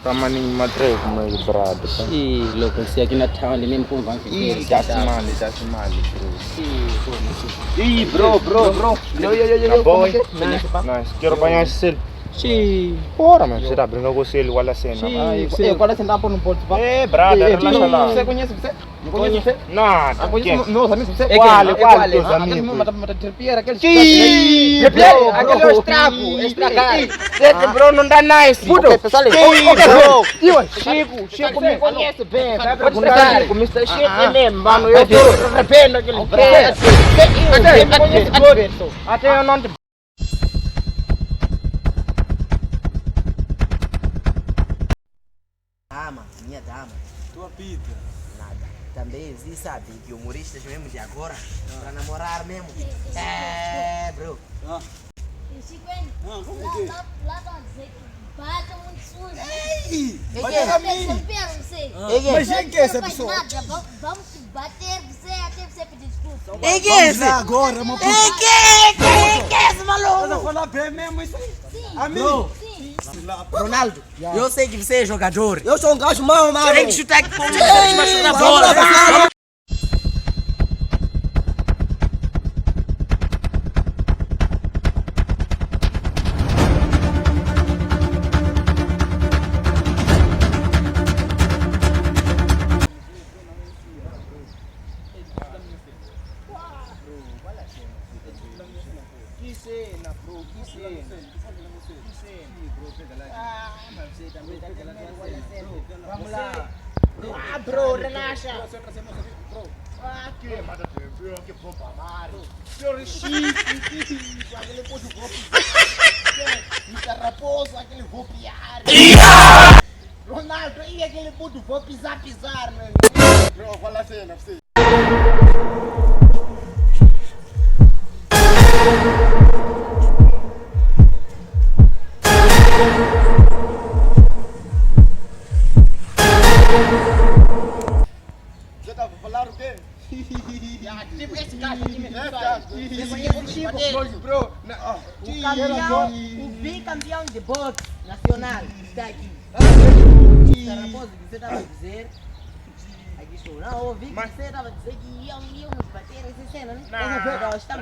Kama ni matrefu mwe brother. Local si aqui na town nem com banco. That's mali bro. Yo. Boy. Nice. Quero banhar esse selo. Bora, mano. Você tá brincando com o selo, wala cena. Qual é centavo no ponto? Brother, relaxa lá. Você conhece você? Não conhece você? Nada. Meus amigos, você? Qual teus amigos? Aquele é o estrago, estragar. Bro, não dá nice. Puto, pessoal, Chico me conhece bem. Vai perguntar. Chico, Mr. Chico é mesmo, mano. Eu tô arrependo aquele preço. Até eu não te... Minha dama. Tua pita. Nada. Também existe, sabe, que humoristas mesmo de agora, pra namorar mesmo. É, bro. Como que é? Lá estão a dizer que bata muito sujo. Ei! Que Vai que é? dar mim! Mas quem que é essa pessoa? Vamos te bater você até você pedir desculpa. Quem que é Vamos esse? lá agora, uma puta. Quem que é esse Estás a maluco? falar bem mesmo isso aí? Sim. Amigo! Sim. Ronaldo, eu sei que você é jogador. Eu sou um gajo mau, mano! Tem que chutar aqui com você vai chutar a bola. Vamos lá. Bro, relaxa. Que manda que pompa mari. Senhor Chico, aquele posto golpe. Mr. Raposo, aquele vou piar. Ronaldo, e aquele puto vou pisar, mano. Bro, fala a cena, você. Você tá falando o quê? Tipo esse cara aqui mesmo. Bro, O bicampeão de boxe nacional está aqui. Raposo, que você estava a dizer? Aqui estou. Não, ouvi que você estava a dizer que iam nos bater essa cena, né?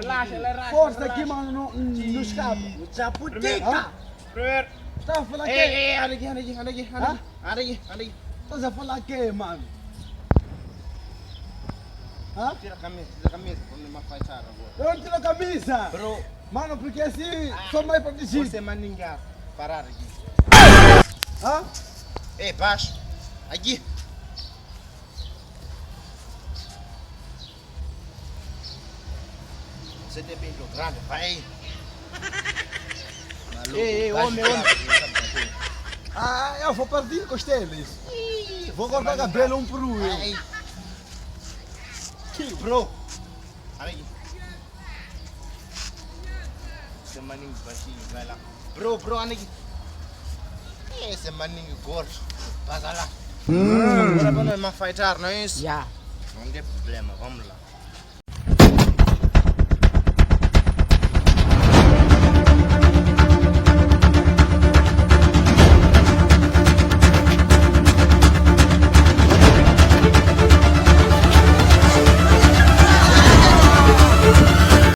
Relaxa. Força aqui, mano, não escapa. Japutica! primeiro. Estás a falar Ei, quê? anda aqui. Estás a falar quê, mano? Hã? Tira a camisa, pra não me afastar agora. Eu não tiro a camisa! Bro, Mano, porque assim, sou mais protegido. você mandinga parar aqui. Hã? Ei, baixo. Aqui. Você tem peito grande, vai aí. Ei, homem. Ah, eu vou partir costelas. Vou cortar cabelo um por um. Vai. Bro. Olha aqui. Esse maninho baixinho, vai lá. Bro, olha aqui. Esse maninho gordo. Passa lá. Agora pra não me afaitar, não é isso? Já. Não tem problema, vamos lá.